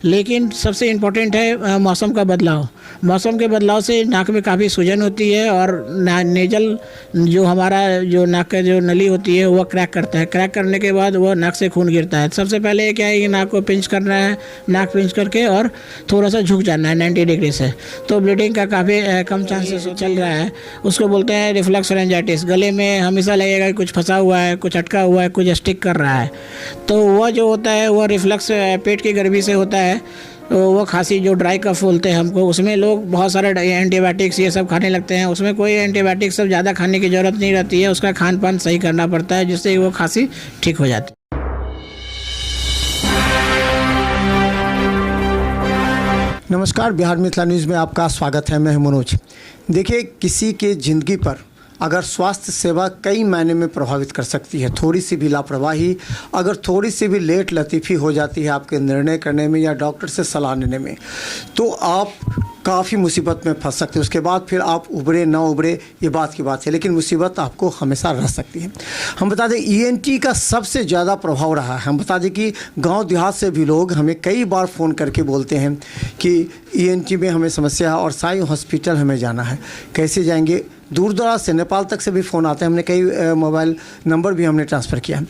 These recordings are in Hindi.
लेकिन सबसे इम्पोर्टेंट है मौसम का बदलाव। मौसम के बदलाव से नाक में काफ़ी सूजन होती है और नेजल जो हमारा जो नाक का जो नली होती है वह क्रैक करता है। क्रैक करने के बाद वह नाक से खून गिरता है। सबसे पहले क्या है कि नाक को पिंच करना है, नाक पिंच करके और थोड़ा सा झुक जाना है 90 डिग्री से, तो ब्लीडिंग का काफ़ी कम चांसेस चल रहा है। उसको बोलते हैं रिफ्लक्स फेरेंजाइटिस। गले में हमेशा लगेगा कि कुछ फंसा हुआ है, कुछ अटका हुआ है, कुछ स्टिक कर रहा है। तो वह जो होता है वह रिफ्लक्स पेट की गर्मी से होता है। तो वो खांसी जो ड्राई कफ बोलते हैं हमको, उसमें लोग बहुत सारे एंटीबायोटिक्स ये सब खाने लगते हैं। उसमें कोई एंटीबायोटिक्स सब ज़्यादा खाने की ज़रूरत नहीं रहती है। उसका खान पान सही करना पड़ता है, जिससे वो खांसी ठीक हो जाती है। नमस्कार, बिहार मिथिला न्यूज़ में आपका स्वागत है। मैं हूं मनोज। देखिए, किसी के ज़िंदगी पर अगर स्वास्थ्य सेवा कई मायने में प्रभावित कर सकती है। थोड़ी सी भी लापरवाही, अगर थोड़ी सी भी लेट लतीफ़ी हो जाती है आपके निर्णय करने में या डॉक्टर से सलाह लेने में, तो आप काफ़ी मुसीबत में फंस सकते हैं। उसके बाद फिर आप उभरे ना उभरे ये बात की बात है, लेकिन मुसीबत आपको हमेशा रह सकती है। हम बता दें ईएनटी का सबसे ज़्यादा प्रभाव रहा है। हम बता दें कि गांव देहात से भी लोग हमें कई बार फ़ोन करके बोलते हैं कि ईएनटी में हमें समस्या है और साई हॉस्पिटल हमें जाना है। कैसे जाएंगे? दूर दराज से, नेपाल तक से भी फ़ोन आते हैं। हमने कई मोबाइल नंबर भी हमने ट्रांसफ़र किया।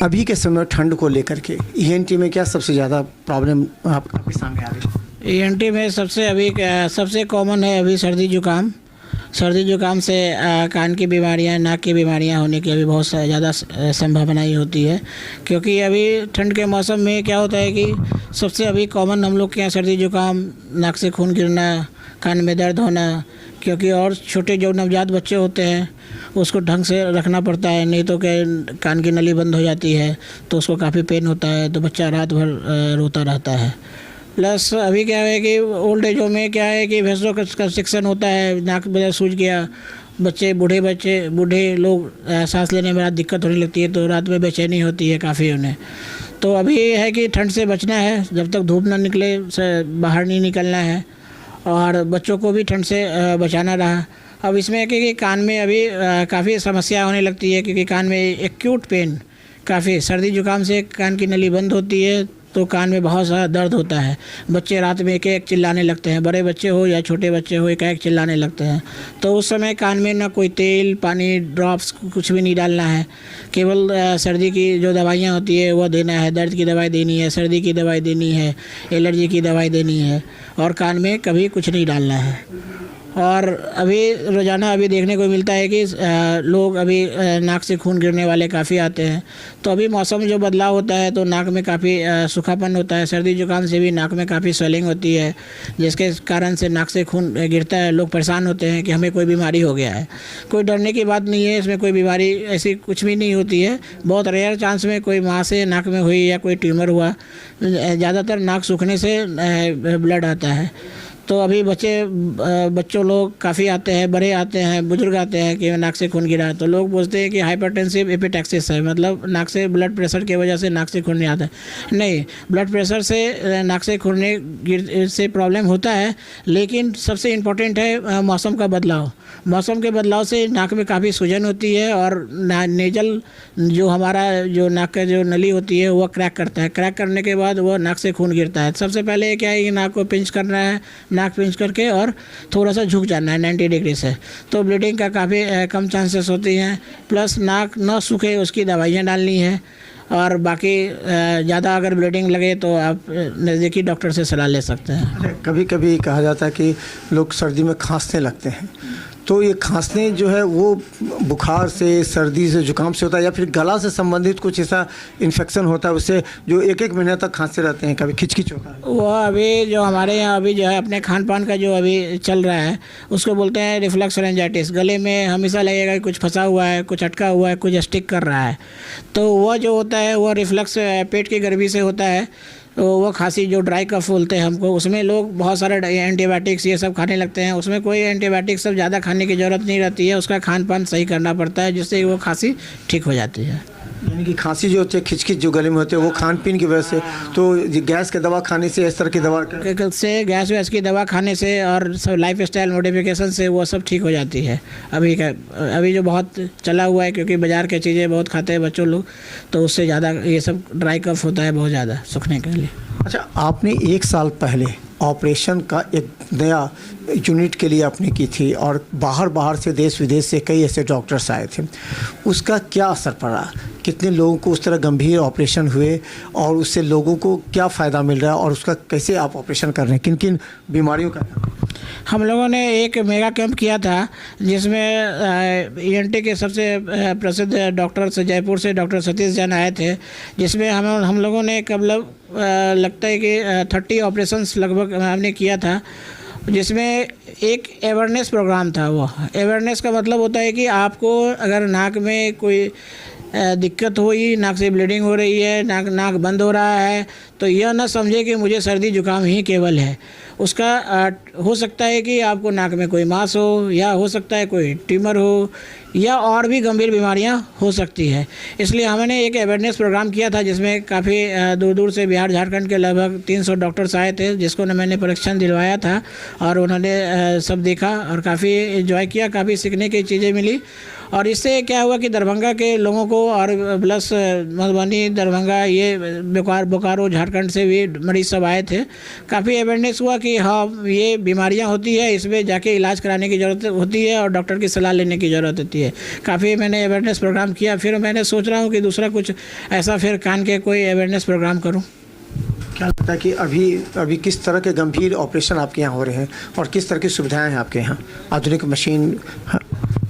अभी के समय ठंड को लेकर के ईएनटी में क्या सबसे ज़्यादा प्रॉब्लम आपके सामने आ रही है? ईएनटी में सबसे कॉमन है अभी सर्दी जुकाम। सर्दी जुकाम से कान की बीमारियां, नाक की बीमारियां होने की अभी बहुत ज़्यादा संभावना ही होती है। क्योंकि अभी ठंड के मौसम में क्या होता है कि सबसे अभी कॉमन हम लोग के यहाँ सर्दी जुकाम, नाक से खून गिरना, कान में दर्द होना। क्योंकि और छोटे जो नवजात बच्चे होते हैं उसको ढंग से रखना पड़ता है, नहीं तो क्या कान की नली बंद हो जाती है तो उसको काफ़ी पेन होता है, तो बच्चा रात भर रोता रहता है। प्लस अभी क्या है कि ओल्ड एजों में क्या है कि वेसो कंस्ट्रिक्शन होता है, नाक में सूज गया। बूढ़े लोग सांस लेने में दिक्कत होने लगती है, तो रात में बेचैनी होती है काफ़ी उन्हें। तो अभी है कि ठंड से बचना है, जब तक धूप ना निकले बाहर नहीं निकलना है, और बच्चों को भी ठंड से बचाना रहा। अब इसमें है कि कान में अभी काफ़ी समस्या होने लगती है, क्योंकि कान में एक्यूट पेन काफ़ी, सर्दी जुकाम से कान की नली बंद होती है तो कान में बहुत सारा दर्द होता है। बच्चे रात में एक एक चिल्लाने लगते हैं, बड़े बच्चे हो या छोटे बच्चे हो एक एक चिल्लाने लगते हैं। तो उस समय कान में ना कोई तेल, पानी, ड्रॉप्स कुछ भी नहीं डालना है। केवल सर्दी की जो दवाइयाँ होती है वो देना है। दर्द की दवाई देनी है, सर्दी की दवाई देनी है, एलर्जी की दवाई देनी है, और कान में कभी कुछ नहीं डालना है। और अभी रोज़ाना अभी देखने को मिलता है कि लोग अभी नाक से खून गिरने वाले काफ़ी आते हैं। तो अभी मौसम जो बदलाव होता है तो नाक में काफ़ी सूखापन होता है। सर्दी जुकाम से भी नाक में काफ़ी स्वेलिंग होती है, जिसके कारण से नाक से खून गिरता है। लोग परेशान होते हैं कि हमें कोई बीमारी हो गया है। कोई डरने की बात नहीं है, इसमें कोई बीमारी ऐसी कुछ भी नहीं होती है। बहुत रेयर चांस में कोई माँ से नाक में हुई या कोई ट्यूमर हुआ। ज़्यादातर नाक सूखने से ब्लड आता है। तो अभी बच्चों लोग काफ़ी आते हैं, बड़े आते हैं, बुजुर्ग आते हैं कि नाक से खून गिरा। तो लोग पूछते हैं कि हाइपरटेंसिव एपिटैक्सिस है, मतलब नाक से ब्लड प्रेशर की वजह से नाक से खून नहीं आता है। नहीं, ब्लड प्रेशर से नाक से खून से प्रॉब्लम होता है, लेकिन सबसे इम्पोर्टेंट है मौसम का बदलाव। मौसम के बदलाव से नाक में काफ़ी सूजन होती है और नेजल जो हमारा जो नाक का जो नली होती है वह क्रैक करता है। क्रैक करने के बाद वह नाक से खून गिरता है। सबसे पहले क्या है कि नाक को पिंच करना है, नाक पिंच करके और थोड़ा सा झुक जाना है 90 डिग्री से, तो ब्लीडिंग का काफ़ी कम चांसेस होती हैं। प्लस नाक न सूखे उसकी दवाइयाँ डालनी है, और बाकी ज़्यादा अगर ब्लीडिंग लगे तो आप नज़दीकी डॉक्टर से सलाह ले सकते हैं। कभी कभी कहा जाता है कि लोग सर्दी में खांसने लगते हैं, तो ये खांसने जो है वो बुखार से, सर्दी से, जुकाम से होता है या फिर गला से संबंधित कुछ ऐसा इन्फेक्शन होता है उससे जो एक एक महीने तक खांसते रहते हैं, कभी खिचखिच होता है? वो अभी जो हमारे यहाँ अभी जो है अपने खान पान का जो अभी चल रहा है उसको बोलते हैं रिफ्लक्स फेरेंजाइटिस। गले में हमेशा लगेगा कि कुछ फंसा हुआ है, कुछ अटका हुआ है, कुछ स्टिक कर रहा है। तो वह जो होता है वह रिफ्लक्स पेट की गर्मी से होता है। तो वो खांसी जो ड्राई कफ बोलते हैं हमको, उसमें लोग बहुत सारे एंटीबायोटिक्स ये सब खाने लगते हैं। उसमें कोई एंटीबायोटिक्स सब ज़्यादा खाने की ज़रूरत नहीं रहती है। उसका खान पान सही करना पड़ता है, जिससे वो खांसी ठीक हो जाती है। यानी कि खांसी जो होती है, खिचखिच जो गले में होती है, वो खान पीन की वजह से, तो गैस की दवा खाने से, इस तरह की दवा से, गैस वैस की दवा खाने से और सब लाइफ स्टाइल मॉडिफिकेशन से वो सब ठीक हो जाती है। अभी जो बहुत चला हुआ है, क्योंकि बाज़ार की चीज़ें बहुत खाते हैं बच्चों लोग, तो उससे ज़्यादा ये सब ड्राई कफ होता है बहुत ज़्यादा सूखने के लिए। अच्छा, आपने 1 साल पहले ऑपरेशन का एक नया यूनिट के लिए आपने की थी और बाहर से देश विदेश से कई ऐसे डॉक्टर्स आए थे, उसका क्या असर पड़ा? कितने लोगों को उस तरह गंभीर ऑपरेशन हुए और उससे लोगों को क्या फ़ायदा मिल रहा है और उसका कैसे आप ऑपरेशन कर रहे हैं, किन किन बीमारियों का? हम लोगों ने एक मेगा कैंप किया था जिसमें ईएनटी के सबसे प्रसिद्ध डॉक्टर्स जयपुर से डॉक्टर सतीश जैन आए थे, जिसमें हम लोगों ने लगता है कि 30 ऑपरेशंस लगभग हमने किया था, जिसमें एक अवेयरनेस प्रोग्राम था। वो अवेयरनेस का मतलब होता है कि आपको अगर नाक में कोई दिक्कत हुई, नाक से ब्लीडिंग हो रही है, नाक बंद हो रहा है, तो यह ना समझे कि मुझे सर्दी जुकाम ही केवल है। उसका हो सकता है कि आपको नाक में कोई मांस हो, या हो सकता है कोई ट्यूमर हो, या और भी गंभीर बीमारियां हो सकती है। इसलिए हमने एक अवेयरनेस प्रोग्राम किया था जिसमें काफ़ी दूर दूर से बिहार झारखंड के लगभग 300 डॉक्टर्स आए थे, जिसको मैंने परीक्षण दिलवाया था और उन्होंने सब देखा और काफ़ी एंजॉय किया, काफ़ी सीखने की चीज़ें मिली। और इससे क्या हुआ कि दरभंगा के लोगों को और प्लस मधुबनी, दरभंगा, ये बोकारो, झारखंड से भी मरीज सब आए थे। काफ़ी अवेयरनेस हुआ कि हाँ, ये बीमारियां होती है, इसमें जाके इलाज कराने की ज़रूरत होती है और डॉक्टर की सलाह लेने की ज़रूरत होती है। काफ़ी मैंने अवेयरनेस प्रोग्राम किया। फिर मैंने सोच रहा हूँ कि दूसरा कुछ ऐसा फिर कान के कोई अवेयरनेस प्रोग्राम करूँ। क्या लगता है कि अभी किस तरह के गंभीर ऑपरेशन आपके यहाँ हो रहे हैं और किस तरह की सुविधाएं हैं आपके यहाँ? आधुनिक मशीन?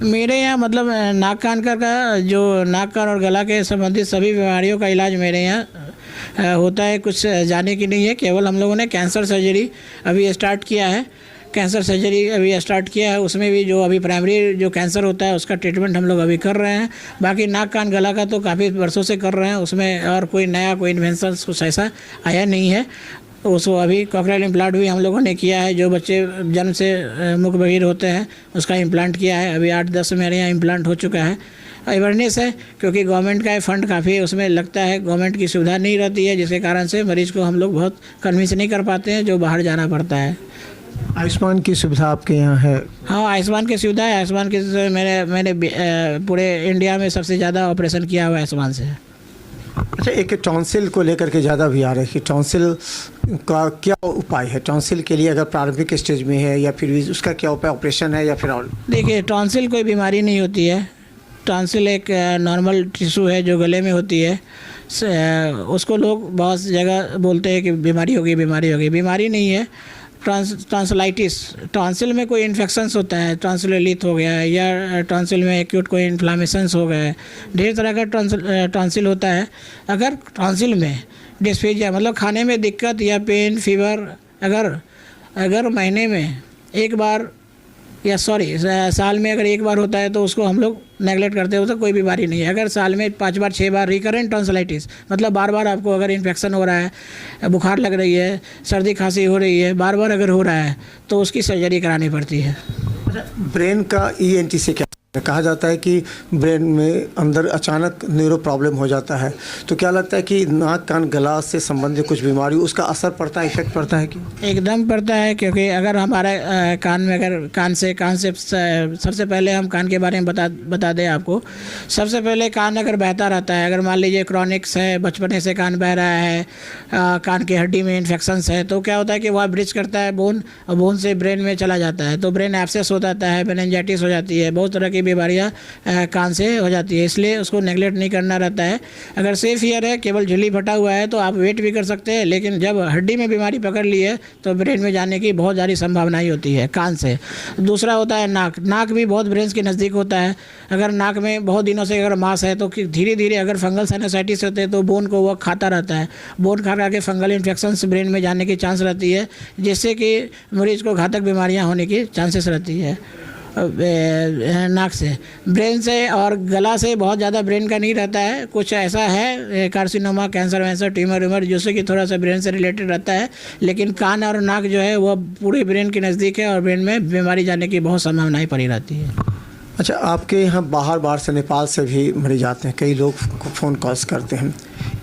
मेरे यहाँ नाक कान का जो नाक कान और गला के संबंधित सभी बीमारियों का इलाज मेरे यहाँ होता है। कुछ जाने की नहीं है, केवल हम लोगों ने कैंसर सर्जरी अभी स्टार्ट किया है। कैंसर सर्जरी अभी स्टार्ट किया है, उसमें भी जो अभी प्राइमरी जो कैंसर होता है उसका ट्रीटमेंट हम लोग अभी कर रहे हैं। बाकी नाक कान गला का तो काफ़ी वर्षों से कर रहे हैं, उसमें और कोई नया कोई इन्वेंशन कुछ ऐसा आया नहीं है। उसको अभी कॉकलियर इम्प्लांट भी हम लोगों ने किया है। जो बच्चे जन्म से मुख बधिर होते हैं उसका इम्प्लांट किया है। अभी 8-10 मेरे यहाँ इम्प्लांट हो चुका है। अवेयरनेस है क्योंकि गवर्नमेंट का फंड काफ़ी उसमें लगता है, गवर्नमेंट की सुविधा नहीं रहती है, जिसके कारण से मरीज़ को हम लोग बहुत कन्विंस नहीं कर पाते हैं, जो बाहर जाना पड़ता है। आयुष्मान की सुविधा आपके यहाँ है? हाँ, आयुष्मान की सुविधा है। आयुष्मान की मैंने पूरे इंडिया में सबसे ज़्यादा ऑपरेशन किया हुआ आयुष्मान से। अच्छा, एक टॉन्सिल को लेकर के ज़्यादा भी आ रहा है कि टॉन्सिल का क्या उपाय है? टॉन्सिल के लिए अगर प्रारंभिक स्टेज में है या फिर उसका क्या उपाय, ऑपरेशन है या फिर और? देखिए, टॉन्सिल कोई बीमारी नहीं होती है। टॉन्सिल एक नॉर्मल टिश्यू है जो गले में होती है। उसको लोग बहुत जगह बोलते हैं कि बीमारी होगी, बीमारी नहीं है। टॉन्सिलाइटिस, टॉन्सिल में कोई इन्फेक्शंस होता है, टॉन्सिलोलिथ हो गया या टॉन्सिल में एक्यूट कोई इन्फ्लामेशंस हो गए, ढेर तरह का टॉन्सिल होता है। अगर टॉन्सिल में डिस्फेजिया मतलब खाने में दिक्कत या पेन, फीवर अगर महीने में एक बार या साल में अगर एक बार होता है तो उसको हम लोग नेगलेक्ट करते हो तो कोई बीमारी नहीं है। अगर साल में 5 बार 6 बार रिकरेंट टॉन्सिलाइटिस मतलब बार बार आपको अगर इन्फेक्शन हो रहा है, बुखार लग रही है, सर्दी खांसी हो रही है, बार बार अगर हो रहा है तो उसकी सर्जरी करानी पड़ती है। ब्रेन का ईएनटी से क्या कहा जाता है कि ब्रेन में अंदर अचानक न्यूरो प्रॉब्लम हो जाता है, तो क्या लगता है कि नाक कान गला से संबंधित कुछ बीमारी उसका असर पड़ता है, इफेक्ट पड़ता है कि? एकदम पड़ता है, क्योंकि अगर हमारे कान में अगर कान से सबसे पहले हम कान के बारे में बता दें आपको। सबसे पहले कान अगर बहता रहता है, अगर मान लीजिए क्रॉनिक्स है, बचपने से कान बह रहा है, कान की हड्डी में इन्फेक्शंस है, तो क्या होता है कि वह ब्रिज करता है बोन, और बोन से ब्रेन में चला जाता है, तो ब्रेन एब्सेस हो जाता है, मेनिंजाइटिस हो जाती है, बहुत तरह की बीमारियां कान से हो जाती है। इसलिए उसको नेगलेक्ट नहीं करना रहता है। अगर सेफ ईयर है, केवल झिल्ली फटा हुआ है, तो आप वेट भी कर सकते हैं, लेकिन जब हड्डी में बीमारी पकड़ ली है तो ब्रेन में जाने की बहुत ज़्यादा संभावनाएं होती है कान से। दूसरा होता है नाक भी बहुत ब्रेन के नज़दीक होता है। अगर नाक में बहुत दिनों से अगर मांस है तो धीरे धीरे अगर फंगल साइनसाइटिस होते हैं तो बोन को वह खाता रहता है, बोन खा के फंगल इन्फेक्शन ब्रेन में जाने की चांस रहती है, जिससे कि मरीज को घातक बीमारियां होने की चांसेस रहती है। नाक से, ब्रेन से और गला से बहुत ज़्यादा ब्रेन का नहीं रहता है। कुछ ऐसा है कार्सिनोमा, कैंसर, ट्यूमर जिससे कि थोड़ा सा ब्रेन से रिलेटेड रहता है, लेकिन कान और नाक जो है वह पूरे ब्रेन के नज़दीक है और ब्रेन में बीमारी जाने की बहुत संभावनाएं पड़ी रहती है। अच्छा, आपके यहाँ बाहर से नेपाल से भी मरीज आते हैं, कई लोग फ़ोन कॉल्स करते हैं।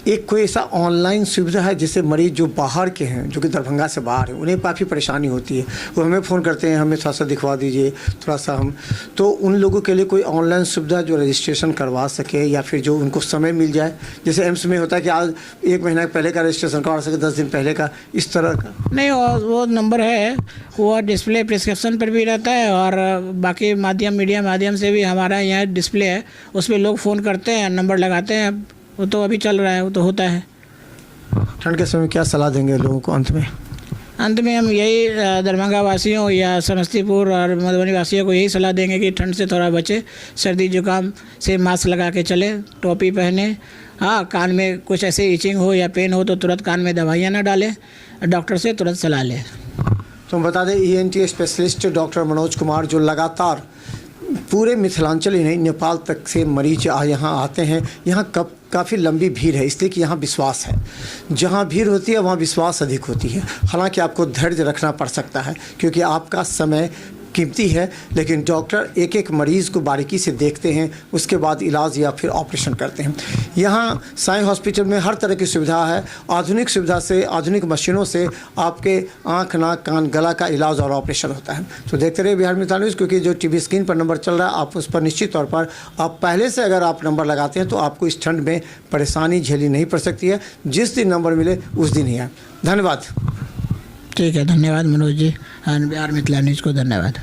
एक कोई ऐसा ऑनलाइन सुविधा है जिससे मरीज़ जो बाहर के हैं, जो कि दरभंगा से बाहर हैं, उन्हें काफ़ी परेशानी होती है, वो हमें फ़ोन करते हैं, हमें थोड़ा सा दिखवा दीजिए, थोड़ा सा हम, तो उन लोगों के लिए कोई ऑनलाइन सुविधा जो रजिस्ट्रेशन करवा सके या फिर जो उनको समय मिल जाए, जैसे एम्स में होता है कि आज 1 महीना पहले का रजिस्ट्रेशन करवा सके, 10 दिन पहले का, इस तरह का? नहीं, वो नंबर है, वो डिस्प्ले प्रिस्क्रिप्शन पर भी रहता है और बाकी मीडिया माध्यम से भी हमारा यहाँ डिस्प्ले है, उस पर लोग फ़ोन करते हैं, नंबर लगाते हैं, वो तो अभी चल रहा है, वो तो होता है। ठंड के समय क्या सलाह देंगे लोगों को अंत में? अंत में हम यही दरभंगा वासियों या समस्तीपुर और मधुबनी वासियों को यही सलाह देंगे कि ठंड से थोड़ा बचे, सर्दी जुकाम से मास्क लगा के चले, टोपी पहने, हाँ, कान में कुछ ऐसे इचिंग हो या पेन हो तो तुरंत कान में दवाइयाँ ना डालें, डॉक्टर से तुरंत सलाह लें। तो हम बता दें, ENT specialist doctor Manoj Kumar जो लगातार पूरे मिथिलांचल ही नहीं, नेपाल तक से मरीज यहाँ आते हैं। यहाँ काफ़ी लंबी भीड़ है, इसलिए कि यहाँ विश्वास है, जहाँ भीड़ होती है वहाँ विश्वास अधिक होती है। हालांकि आपको धैर्य रखना पड़ सकता है क्योंकि आपका समय कीमती है, लेकिन डॉक्टर एक एक मरीज़ को बारीकी से देखते हैं, उसके बाद इलाज या फिर ऑपरेशन करते हैं। यहाँ साईं हॉस्पिटल में हर तरह की सुविधा है, आधुनिक सुविधा से, आधुनिक मशीनों से आपके आँख, नाक, कान, गला का इलाज और ऑपरेशन होता है। तो देखते रहिए बिहार मिथिला न्यूज़, क्योंकि जो टीवी स्क्रीन पर नंबर चल रहा है, आप उस पर निश्चित तौर पर आप पहले से अगर आप नंबर लगाते हैं तो आपको इस ठंड में परेशानी झेली नहीं पड़ सकती है। जिस दिन नंबर मिले उस दिन ही है। धन्यवाद। ठीक है, धन्यवाद मनोज जी, बिहार मिथिला न्यूज़ को धन्यवाद।